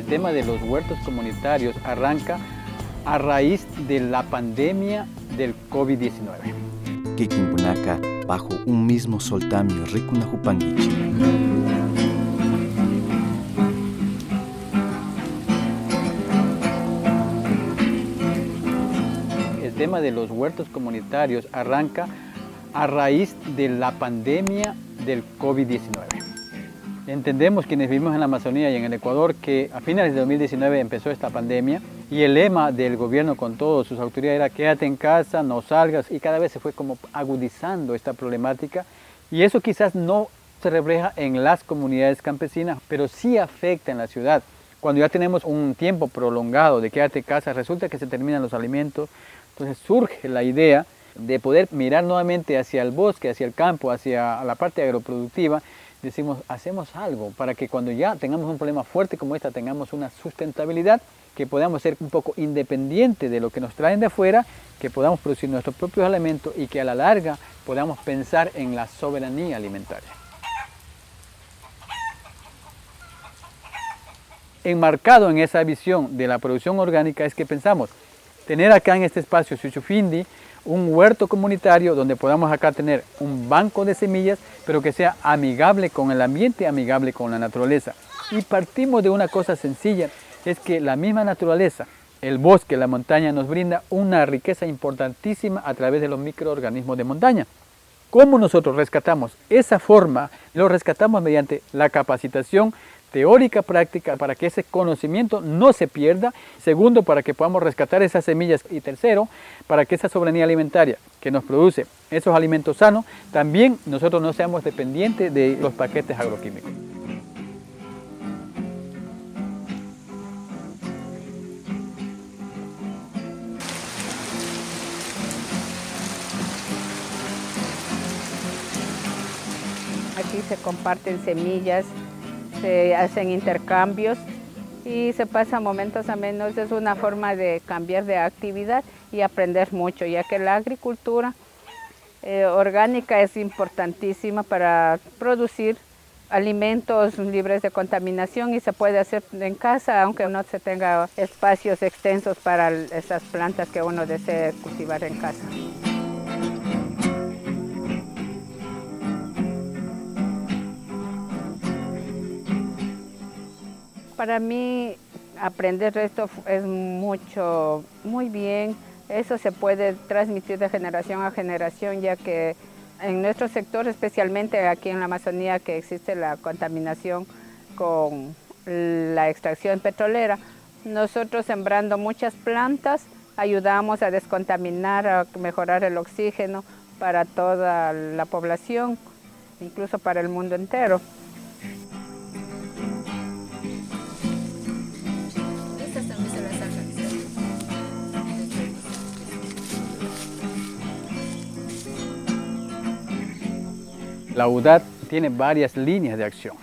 El tema de los huertos comunitarios arranca a raíz de la pandemia del COVID-19. Kikinpunaka, bajo un mismo soltamio Rikunahupanguichi. El tema de los huertos comunitarios arranca a raíz de la pandemia del COVID-19. Entendemos quienes vivimos en la Amazonía y en el Ecuador que a finales de 2019 empezó esta pandemia y el lema del gobierno con todas sus autoridades era quédate en casa, no salgas, y cada vez se fue como agudizando esta problemática y eso quizás no se refleja en las comunidades campesinas, pero sí afecta en la ciudad. Cuando ya tenemos un tiempo prolongado de quédate en casa, resulta que se terminan los alimentos, entonces surge la idea de poder mirar nuevamente hacia el bosque, hacia el campo, hacia la parte agroproductiva. Decimos, hacemos algo para que cuando ya tengamos un problema fuerte como esta, tengamos una sustentabilidad, que podamos ser un poco independientes de lo que nos traen de afuera, que podamos producir nuestros propios alimentos y que a la larga podamos pensar en la soberanía alimentaria. Enmarcado en esa visión de la producción orgánica es que pensamos tener acá en este espacio Xuxufindi un huerto comunitario donde podamos acá tener un banco de semillas, pero que sea amigable con el ambiente, amigable con la naturaleza. Y partimos de una cosa sencilla, es que la misma naturaleza, el bosque, la montaña nos brinda una riqueza importantísima a través de los microorganismos de montaña. ¿Cómo nosotros rescatamos esa forma? Lo rescatamos mediante la capacitación teórica, práctica, para que ese conocimiento no se pierda. Segundo, para que podamos rescatar esas semillas. Y tercero, para que esa soberanía alimentaria que nos produce esos alimentos sanos, también nosotros no seamos dependientes de los paquetes agroquímicos. Aquí se comparten semillas, se hacen intercambios y se pasan momentos amenos. Es una forma de cambiar de actividad y aprender mucho, ya que la agricultura orgánica es importantísima para producir alimentos libres de contaminación y se puede hacer en casa, aunque no se tenga espacios extensos para esas plantas que uno desee cultivar en casa. Para mí aprender esto es muy bien. Eso se puede transmitir de generación a generación, ya que en nuestro sector, especialmente aquí en la Amazonía, que existe la contaminación con la extracción petrolera, nosotros sembrando muchas plantas ayudamos a descontaminar, a mejorar el oxígeno para toda la población, incluso para el mundo entero. La UDAT tiene varias líneas de acción.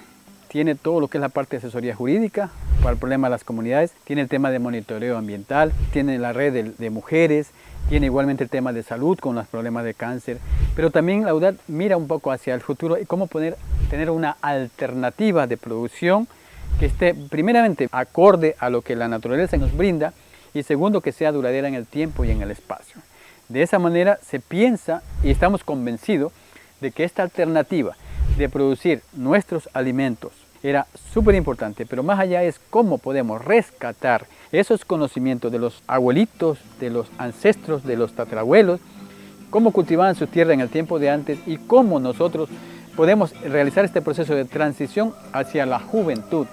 Tiene todo lo que es la parte de asesoría jurídica para el problema de las comunidades, tiene el tema de monitoreo ambiental, tiene la red de mujeres, tiene igualmente el tema de salud con los problemas de cáncer, pero también la UDAT mira un poco hacia el futuro y cómo poder tener una alternativa de producción que esté primeramente acorde a lo que la naturaleza nos brinda y segundo que sea duradera en el tiempo y en el espacio. De esa manera se piensa y estamos convencidos de que esta alternativa de producir nuestros alimentos era súper importante, pero más allá es cómo podemos rescatar esos conocimientos de los abuelitos, de los ancestros, de los tatarabuelos, cómo cultivaban su tierra en el tiempo de antes y cómo nosotros podemos realizar este proceso de transición hacia la juventud.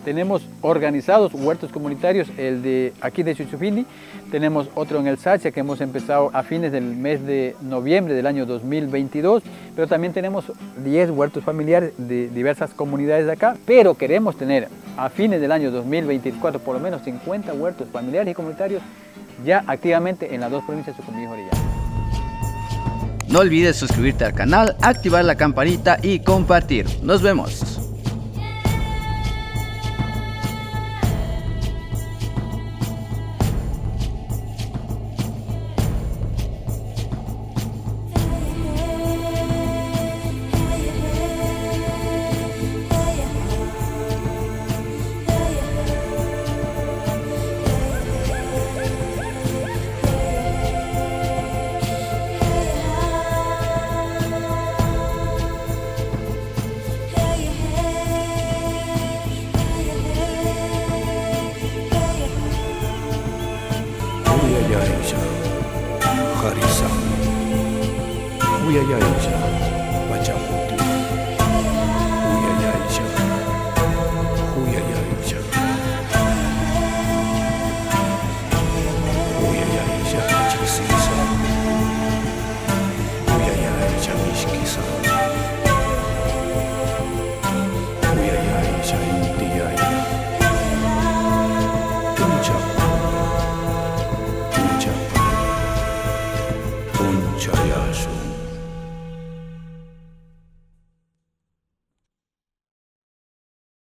Tenemos organizados huertos comunitarios, el de aquí de Xuxufindi, tenemos otro en el Sacha que hemos empezado a fines del mes de noviembre del año 2022, pero también tenemos 10 huertos familiares de diversas comunidades de acá, pero queremos tener a fines del año 2024 por lo menos 50 huertos familiares y comunitarios ya activamente en las dos provincias de Sucumbíos y Orellana. No olvides suscribirte al canal, activar la campanita y compartir. Nos vemos. 부야야이자